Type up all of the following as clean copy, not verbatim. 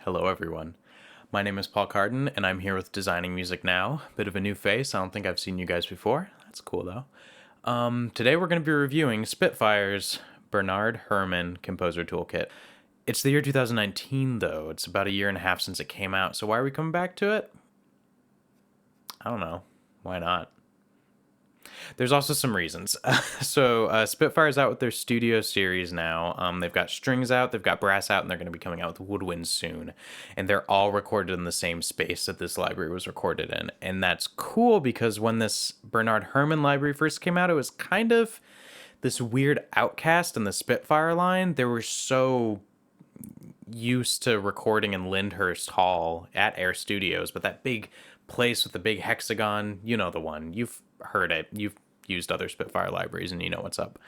Hello, everyone. My name is Paul Carden, and I'm here with Designing Music Now. Bit of a new face. I don't think I've seen you guys before. That's cool, though. Today we're going to be reviewing Spitfire's Bernard Herrmann Composer Toolkit. It's the year 2019, though. It's about a year and a half since it came out, so why are we coming back to it? I don't know. Why not? There's also some reasons. Spitfire's out with their studio series now. They've got strings out, they've got brass out, and they're going to be coming out with woodwinds soon. And they're all recorded in the same space that this library was recorded in. And that's cool because when this Bernard Herrmann library first came out, it was kind of this weird outcast in the Spitfire line. They were so used to recording in Lyndhurst Hall at Air Studios, but that big place with the big hexagon, you know the one. You've heard it. You've used other Spitfire libraries and you know what's up.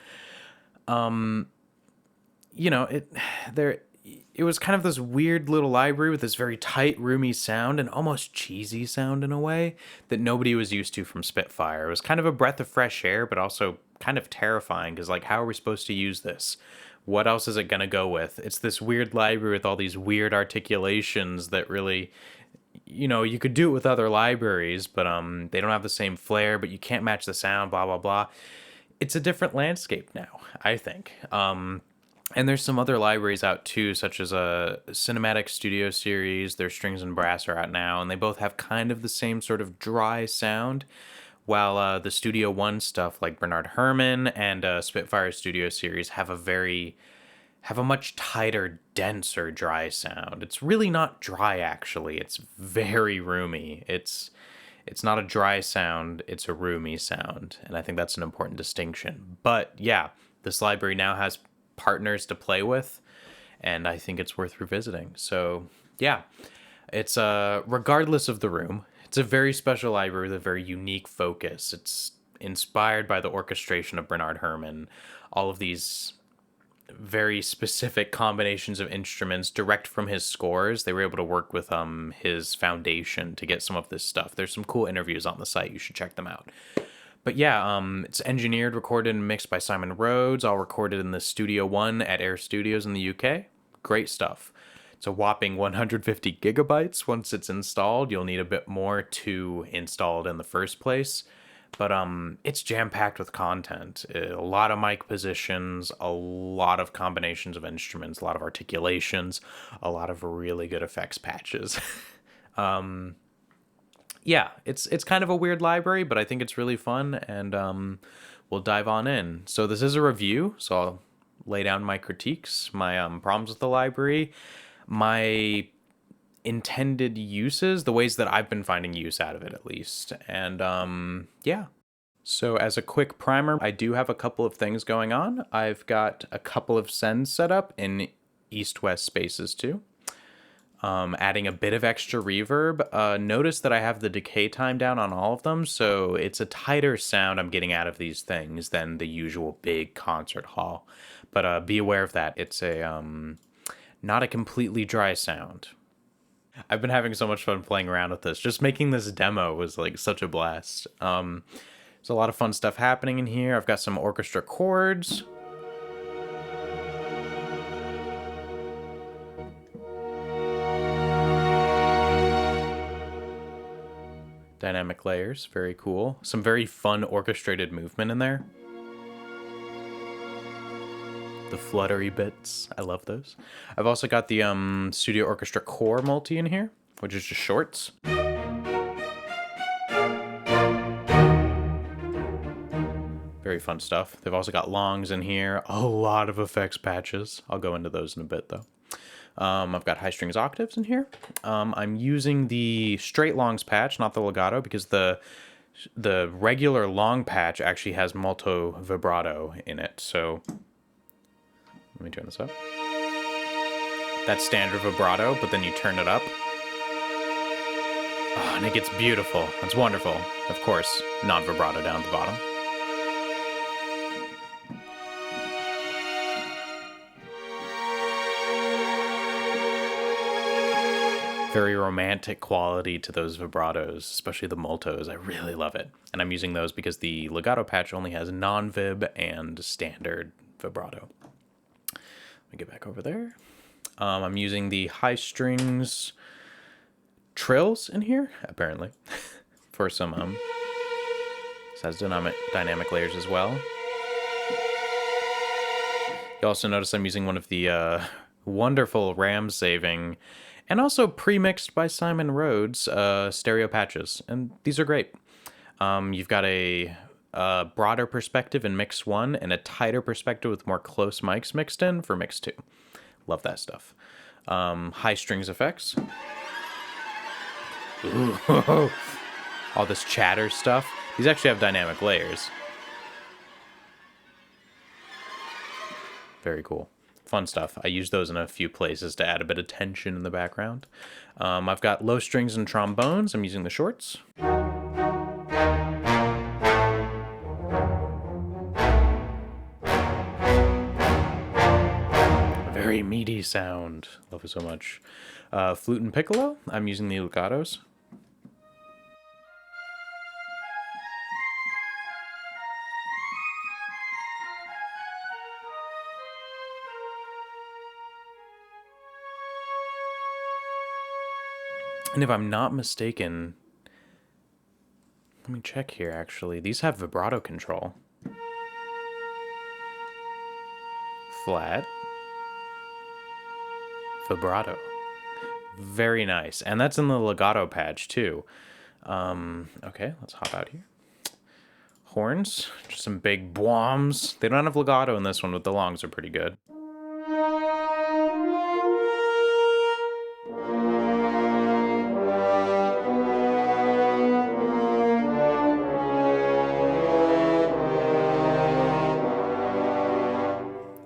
It was kind of this weird little library with this very tight, roomy sound and almost cheesy sound in a way that nobody was used to from Spitfire. It was kind of a breath of fresh air, but also kind of terrifying because, like, how are we supposed to use this? What else is it going to go with? It's this weird library with all these weird articulations that really, you could do it with other libraries, but they don't have the same flair, but you can't match the sound, blah, blah, blah. It's a different landscape now, I think. And there's some other libraries out too, such as a Cinematic Studio series. Their Strings and Brass are out now, and they both have kind of the same sort of dry sound, while the Studio One stuff, like Bernard Herrmann and Spitfire Studio series, have a much tighter, denser, dry sound. It's really not dry, actually. It's very roomy. It's not a dry sound, it's a roomy sound, and I think that's an important distinction. But yeah, this library now has partners to play with, and I think it's worth revisiting. So yeah, it's regardless of the room, it's a very special library with a very unique focus. It's inspired by the orchestration of Bernard Herrmann, all of these very specific combinations of instruments direct from his scores. They were able to work with his foundation to get some of this stuff. There's some cool interviews on the site. You should check them out. But yeah, it's engineered, recorded, and mixed by Simon Rhodes, all recorded in the Studio One at Air Studios in the UK. Great stuff. It's a whopping 150 gigabytes. Once it's installed, you'll need a bit more to install it in the first place. But it's jam-packed with content. A lot of mic positions, a lot of combinations of instruments, a lot of articulations, a lot of really good effects patches. Yeah, it's kind of a weird library, but I think it's really fun, and we'll dive on in. So this is a review, so I'll lay down my critiques, my problems with the library, my intended uses, the ways that I've been finding use out of it, at least. And yeah. So as a quick primer, I do have a couple of things going on. I've got a couple of sends set up in east-west spaces too. Adding a bit of extra reverb. Notice that I have the decay time down on all of them, so it's a tighter sound I'm getting out of these things than the usual big concert hall. But be aware of that. It's a not a completely dry sound. I've been having so much fun playing around with this. Just making this demo was like such a blast. There's a lot of fun stuff happening in here. I've got some orchestra chords. Dynamic layers, very cool. Some very fun orchestrated movement in there. The fluttery bits, I love those. I've also got the Studio Orchestra Core multi in here, which is just shorts. Very fun stuff. They've also got longs in here, a lot of effects patches. I'll go into those in a bit though. I've got high strings octaves in here. I'm using the straight longs patch, not the legato, because the regular long patch actually has molto vibrato in it. So let me turn this up. That's standard vibrato, but then you turn it up. Oh, and it gets beautiful. It's wonderful. Of course, non-vibrato down at the bottom. Very romantic quality to those vibratos, especially the moltos. I really love it. And I'm using those because the legato patch only has non-vib and standard vibrato. Let me get back over there. I'm using the high strings trills in here, apparently, for some, this has dynamic layers as well. You also notice I'm using one of the wonderful RAM saving and also pre-mixed by Simon Rhodes stereo patches, and these are great. You've got a broader perspective in mix 1 and a tighter perspective with more close mics mixed in for mix 2. Love that stuff. High strings effects. Ooh, all this chatter stuff. These actually have dynamic layers. Very cool. Fun stuff. I use those in a few places to add a bit of tension in the background. I've got low strings and trombones. I'm using the shorts. Very meaty sound. Love it so much. Flute and piccolo. I'm using the legatos. And if I'm not mistaken, let me check here actually. These have vibrato control. Flat. Vibrato. Very nice. And that's in the legato patch too. Okay, let's hop out here. Horns. Just some big bombs. They don't have legato in this one, but the longs are pretty good.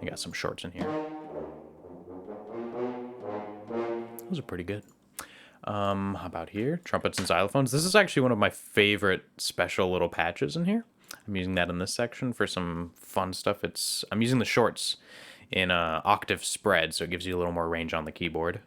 Got some shorts in here. Those are pretty good. How about here? Trumpets and xylophones. This is actually one of my favorite special little patches in here. I'm using that in this section for some fun stuff. I'm using the shorts in octave spread, so it gives you a little more range on the keyboard.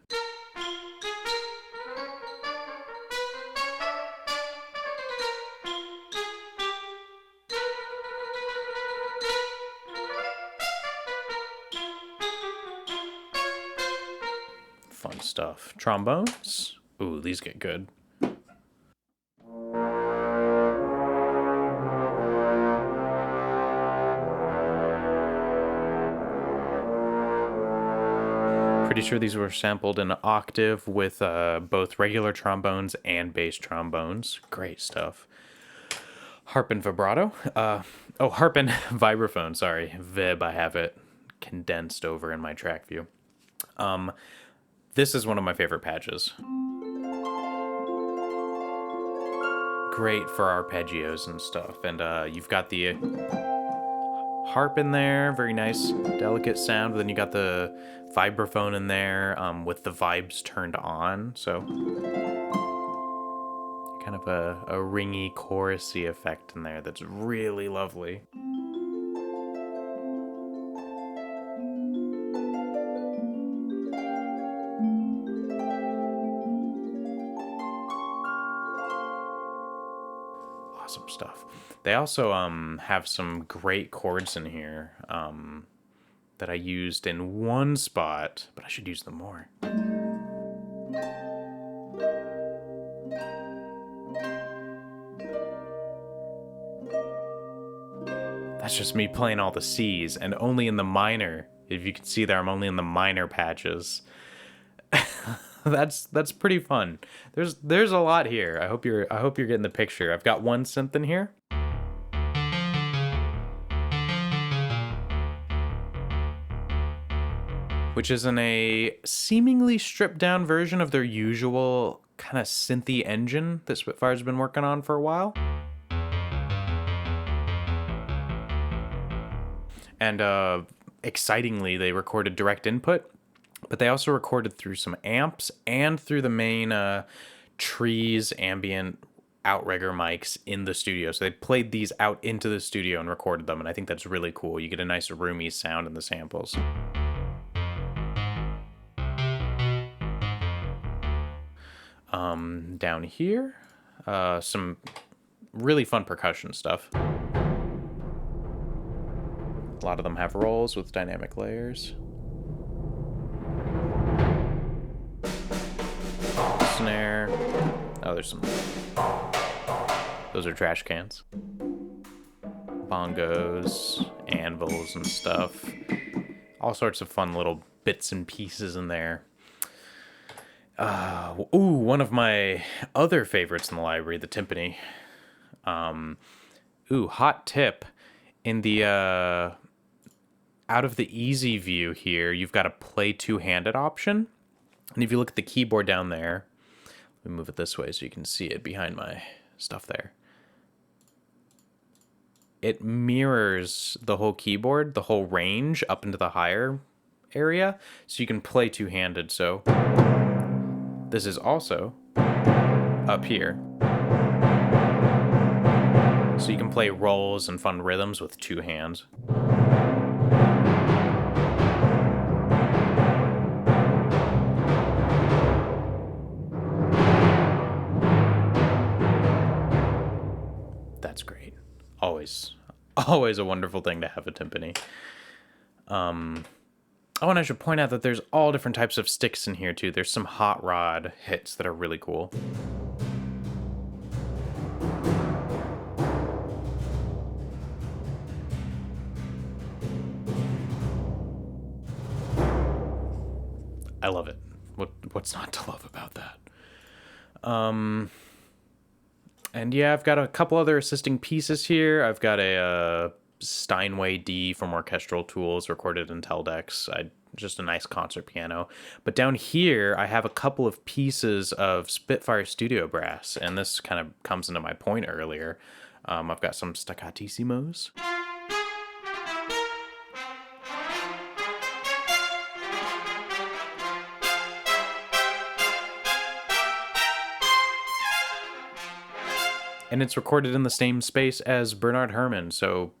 Fun stuff. Trombones. Ooh, these get good. Pretty sure these were sampled in an octave with both regular trombones and bass trombones. Great stuff. Harp and vibrato. Harp and vibraphone, sorry. Vib, I have it condensed over in my track view. This is one of my favorite patches. Great for arpeggios and stuff. And you've got the harp in there, very nice, delicate sound. But then you got the vibraphone in there with the vibes turned on. So kind of a ringy, chorusy effect in there that's really lovely. Awesome stuff. They also have some great chords in here that I used in one spot, but I should use them more. That's just me playing all the C's and only in the minor. If you can see there, I'm only in the minor patches. That's pretty fun. There's a lot here. I hope you're getting the picture. I've got one synth in here. Which is in a seemingly stripped down version of their usual kind of synthy engine that Spitfire's been working on for a while. And excitingly, they recorded direct input, but they also recorded through some amps and through the main trees ambient outrigger mics in the studio. So they played these out into the studio and recorded them, and I think that's really cool. You get a nice roomy sound in the samples. Down here, some really fun percussion stuff. A lot of them have rolls with dynamic layers. snare. Oh, there's some... Those are trash cans. Bongos, anvils and stuff. All sorts of fun little bits and pieces in there. One of my other favorites in the library, the timpani. Hot tip. In the, out of the easy view here, you've got a play two-handed option. And if you look at the keyboard down there, let me move it this way so you can see it behind my stuff there. It mirrors the whole keyboard, the whole range up into the higher area. So you can play two-handed. So this is also up here. So you can play rolls and fun rhythms with two hands. That's great. Always a wonderful thing to have a timpani. Oh, and I should point out that there's all different types of sticks in here too. There's some hot rod hits that are really cool. I love it. What's not to love about that? And yeah, I've got a couple other assisting pieces here. I've got a Steinway D from Orchestral Tools recorded in Teldex. Just a nice concert piano. But down here, I have a couple of pieces of Spitfire studio brass, and this kind of comes into my point earlier. I've got some staccatissimos. And it's recorded in the same space as Bernard Herrmann, so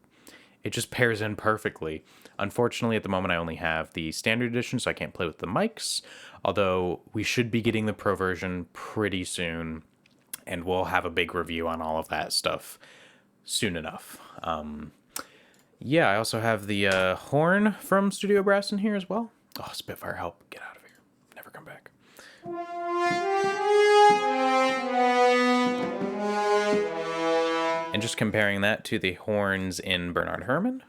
it just pairs in perfectly. Unfortunately, at the moment, I only have the standard edition, so I can't play with the mics, although we should be getting the Pro version pretty soon, and we'll have a big review on all of that stuff soon enough. Yeah, I also have the horn from Studio Brass in here as well. Oh, Spitfire, help. Get out of here. Never come back. And just comparing that to the horns in Bernard Herrmann.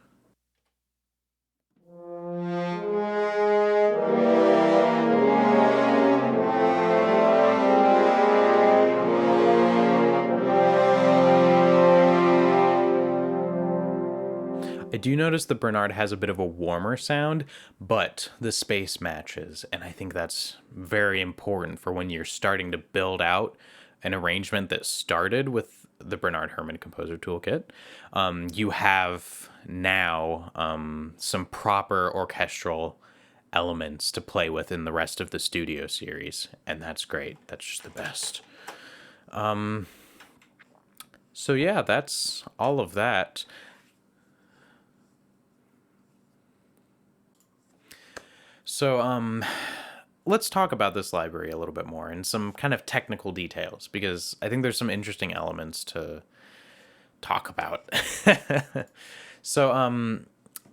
I do notice the Bernard has a bit of a warmer sound, but the space matches, and I think that's very important for when you're starting to build out an arrangement that started with the Bernard Herrmann Composer Toolkit. You have now some proper orchestral elements to play with in the rest of the studio series, and that's great. That's just the best. So yeah, that's all of that. So let's talk about this library a little bit more and some kind of technical details, because I think there's some interesting elements to talk about. So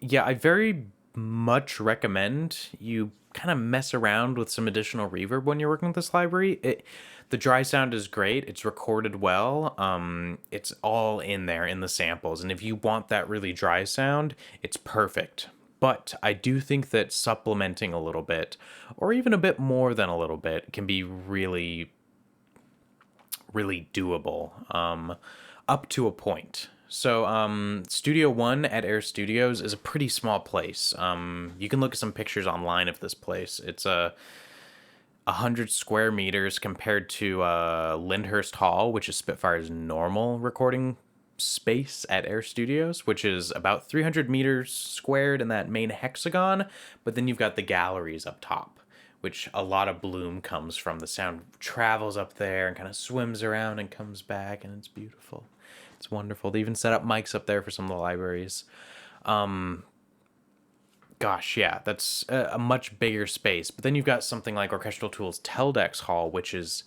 yeah, I very much recommend you kind of mess around with some additional reverb when you're working with this library. The dry sound is great. It's recorded well. It's all in there in the samples. And if you want that really dry sound, it's perfect. But I do think that supplementing a little bit, or even a bit more than a little bit, can be really, really doable, up to a point. So Studio One at Air Studios is a pretty small place. You can look at some pictures online of this place. It's 100 square meters compared to Lyndhurst Hall, which is Spitfire's normal recording space at Air Studios, which is about 300 meters squared in that main hexagon, but then you've got the galleries up top, which a lot of bloom comes from. The sound travels up there and kind of swims around and comes back, and it's beautiful. It's wonderful. They even set up mics up there for some of the libraries. Gosh, yeah, that's a much bigger space. But then you've got something like Orchestral Tools Teldex Hall, which is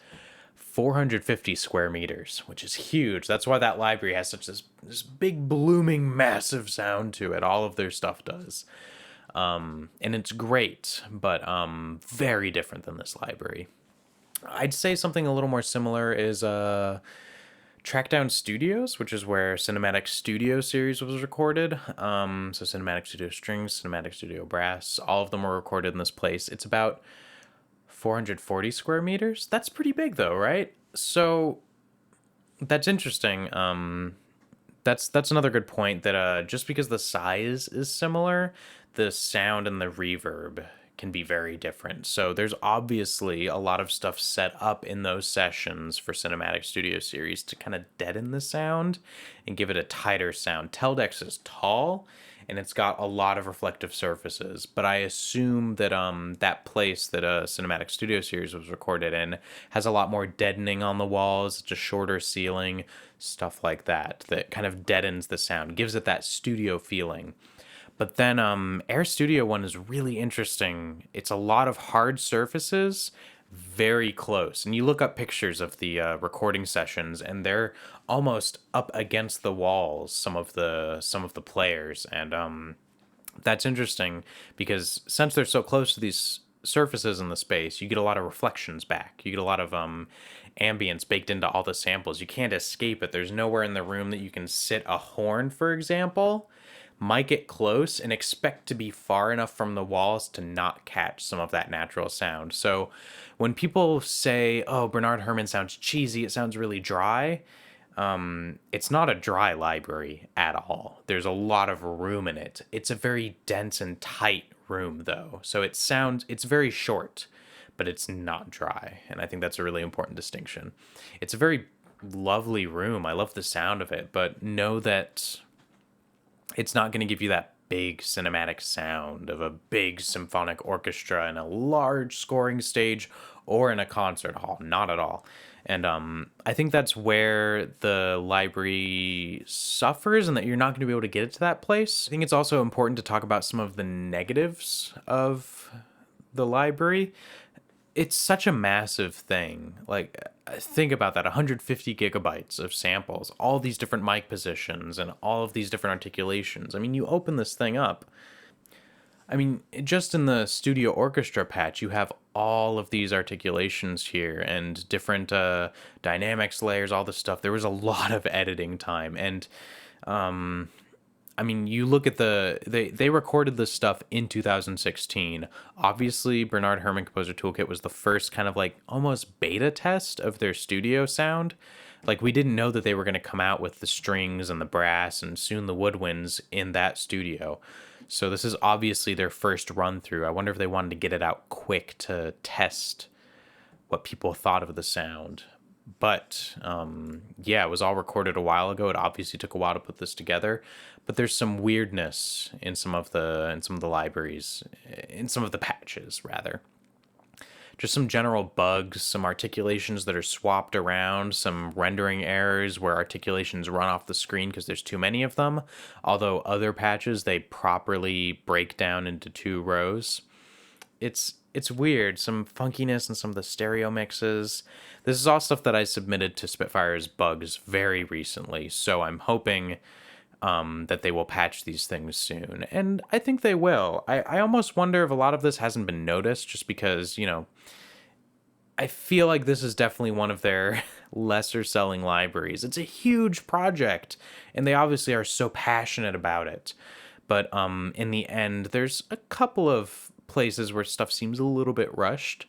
450 square meters, which is huge. That's why that library has such this big, blooming, massive sound to it. All of their stuff does. And it's great, but very different than this library. I'd say something a little more similar is Trackdown Studios, which is where Cinematic Studio series was recorded. So Cinematic Studio Strings, Cinematic Studio Brass, all of them were recorded in this place. It's about 440 square meters. That's pretty big, though, right? So that's interesting. That's another good point that just because the size is similar, the sound and the reverb can be very different. So there's obviously a lot of stuff set up in those sessions for Cinematic Studio Series to kind of deaden the sound and give it a tighter sound. Teldex is tall and it's got a lot of reflective surfaces, but I assume that that place that a Cinematic Studio Series was recorded in has a lot more deadening on the walls. It's a shorter ceiling, stuff like that that kind of deadens the sound, gives it that studio feeling. But then Air Studio one is really interesting. It's a lot of hard surfaces, very close. And you look up pictures of the recording sessions, and they're almost up against the walls. Some of the players, and that's interesting because since they're so close to these surfaces in the space, you get a lot of reflections back. You get a lot of ambience baked into all the samples. You can't escape it. There's nowhere in the room that you can sit a horn, for example, mic it close, and expect to be far enough from the walls to not catch some of that natural sound. So when people say, oh, Bernard Herrmann sounds cheesy, it sounds really dry, it's not a dry library at all. There's a lot of room in it. It's a very dense and tight room, though. So it's very short, but it's not dry. And I think that's a really important distinction. It's a very lovely room. I love the sound of it, but know that it's not going to give you that big cinematic sound of a big symphonic orchestra in a large scoring stage or in a concert hall. Not at all. And I think that's where the library suffers and that you're not going to be able to get it to that place. I think it's also important to talk about some of the negatives of the library. It's such a massive thing. Like, think about that 150 gigabytes of samples, all these different mic positions, and all of these different articulations. I mean, you open this thing up. I mean, just in the studio orchestra patch, you have all of these articulations here and different dynamics layers, all this stuff. There was a lot of editing time. And I mean, you look at they recorded this stuff in 2016. Obviously, Bernard Herrmann Composer Toolkit was the first kind of like almost beta test of their studio sound. Like, we didn't know that they were going to come out with the strings and the brass and soon the woodwinds in that studio. So this is obviously their first run through. I wonder if they wanted to get it out quick to test what people thought of the sound. But yeah, it was all recorded a while ago. It obviously took a while to put this together, but there's some weirdness in some of the libraries, in some of the patches rather. Just some general bugs, some articulations that are swapped around, some rendering errors where articulations run off the screen because there's too many of them. Although other patches, they properly break down into two rows. It's weird. Some funkiness in some of the stereo mixes. This is all stuff that I submitted to Spitfire's bugs very recently, so I'm hoping that they will patch these things soon. And I think they will. I almost wonder if a lot of this hasn't been noticed just because, I feel like this is definitely one of their lesser selling libraries. It's a huge project, and they obviously are so passionate about it. But in the end, there's a couple of places where stuff seems a little bit rushed.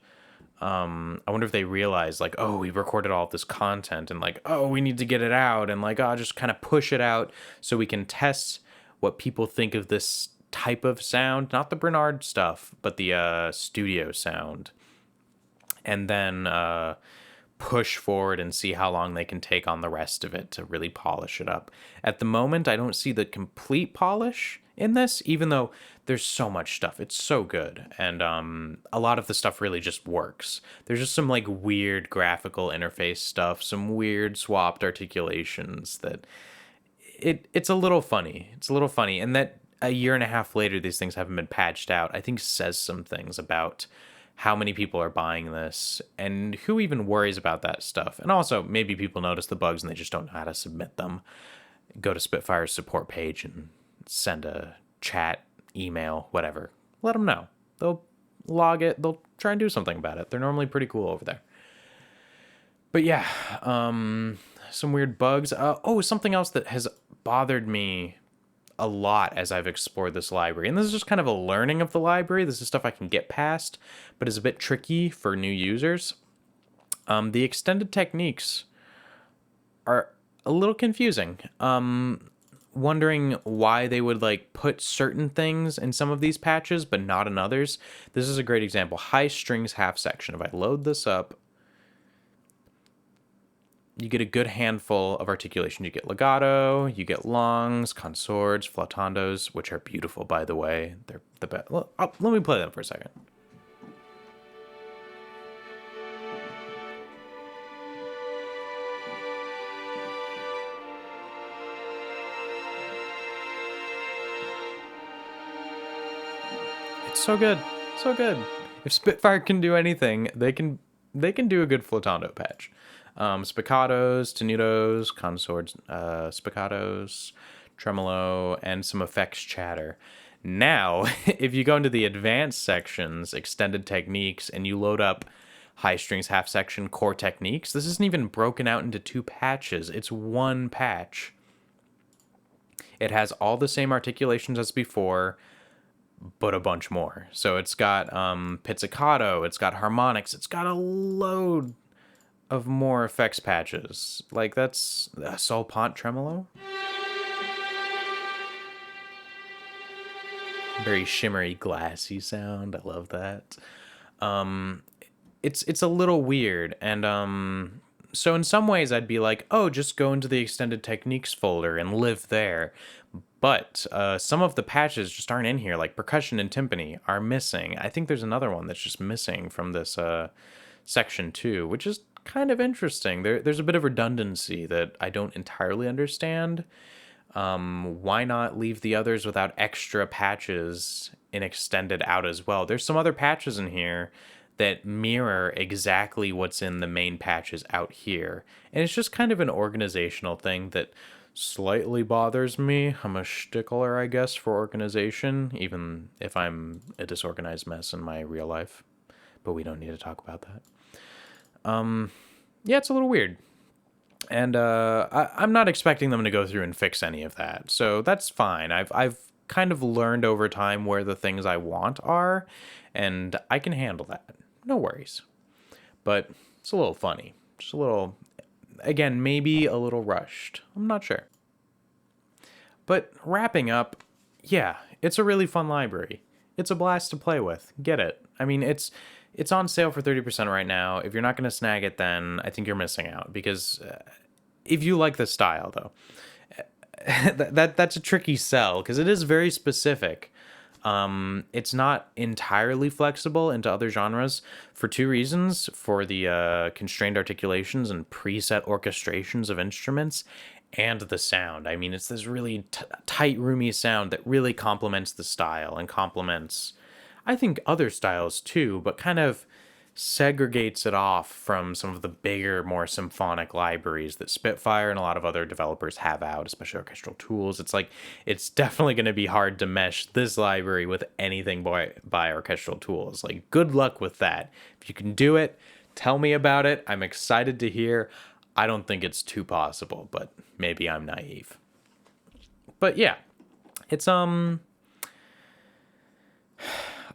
I wonder if they realize, like, oh, we recorded all of this content, and like, oh, we need to get it out, and like, oh, just kind of push it out so we can test what people think of this type of sound, not the Bernard stuff, but the studio sound, and then push forward and see how long they can take on the rest of it to really polish it up. At the moment, I don't see the complete polish in this, even though there's so much stuff. It's so good. And a lot of the stuff really just works. There's just some like weird graphical interface stuff, some weird swapped articulations that it's a little funny. It's a little funny. And that a year and a half later, these things haven't been patched out, I think says some things about how many people are buying this and who even worries about that stuff. And also, maybe people notice the bugs and they just don't know how to submit them. Go to Spitfire's support page and send a chat, email, whatever. Let them know. They'll log it. They'll try and do something about it. They're normally pretty cool over there. But yeah, some weird bugs. Oh, something else that has bothered me a lot as I've explored this library. And this is just kind of a learning of the library. This is stuff I can get past, but is a bit tricky for new users. The extended techniques are a little confusing. Wondering why they would like put certain things in some of these patches but not in others. This is a great example. High strings half section. If I load this up, you get a good handful of articulation. You get legato, you get longs, consorts, flautandos, which are beautiful, by the way. They're the best. Let me play them for a second. It's so good, so good. If Spitfire can do anything, they can do a good flotando patch. Spiccatos, tenutos, consorts, spiccatos, tremolo, and some effects chatter. Now, if you go into the advanced sections, extended techniques, and you load up high strings half section core techniques, this isn't even broken out into two patches. It's one patch. It has all the same articulations as before, but a bunch more. So it's got pizzicato, it's got harmonics, it's got a load of more effects patches. Like that's Sol Pont Tremolo. Very shimmery, glassy sound. I love that. It's a little weird, and so in some ways I'd be like, oh, just go into the extended techniques folder and live there. But some of the patches just aren't in here, like percussion and timpani are missing. I think there's another one that's just missing from this section too, which is kind of interesting. There's a bit of redundancy that I don't entirely understand. Why not leave the others without extra patches and extended out as well? There's some other patches in here that mirror exactly what's in the main patches out here. And it's just kind of an organizational thing that slightly bothers me. I'm a stickler, I guess, for organization, even if I'm a disorganized mess in my real life. But we don't need to talk about that. Yeah, it's a little weird. And I'm not expecting them to go through and fix any of that. So that's fine. I've kind of learned over time where the things I want are, and I can handle that. No worries. But it's a little funny. Just a little, again, maybe a little rushed. I'm not sure. But wrapping up, yeah, it's a really fun library. It's a blast to play with. Get it. I mean, it's on sale for 30% right now. If you're not going to snag it, then I think you're missing out. Because if you like the style, though, that's a tricky sell because it is very specific. It's not entirely flexible into other genres for two reasons: for the constrained articulations and preset orchestrations of instruments, and the sound. I mean, it's this really tight, roomy sound that really complements the style and complements, I think, other styles too, but kind of segregates it off from some of the bigger, more symphonic libraries that Spitfire and a lot of other developers have out, especially orchestral tools. It's like, it's definitely going to be hard to mesh this library with anything by orchestral tools. Like, good luck with that. If you can do it, tell me about it. I'm excited to hear. I don't think it's too possible, but maybe I'm naive. But yeah, it's I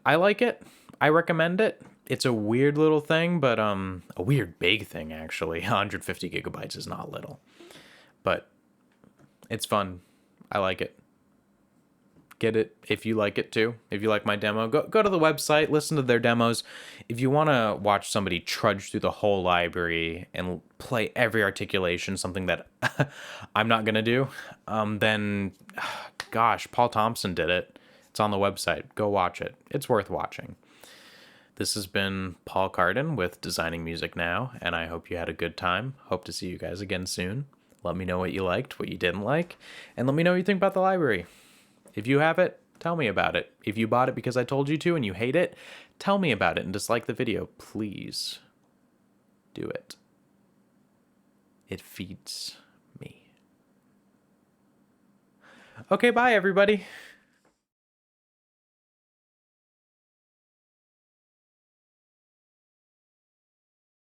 like it. I recommend it. It's a weird little thing, but a weird big thing actually. 150 gigabytes is not little, but it's fun. I like it. Get it if you like it too. If you like my demo, go to the website, listen to their demos. If you want to watch somebody trudge through the whole library and play every articulation, something that I'm not gonna do, then gosh, Paul Thompson did it. It's on the website. Go watch it. It's worth watching. This has been Paul Carden with Designing Music Now, and I hope you had a good time. Hope to see you guys again soon. Let me know what you liked, what you didn't like, and let me know what you think about the library. If you have it, tell me about it. If you bought it because I told you to and you hate it, tell me about it and dislike the video. Please do it. It feeds me. Okay, bye everybody.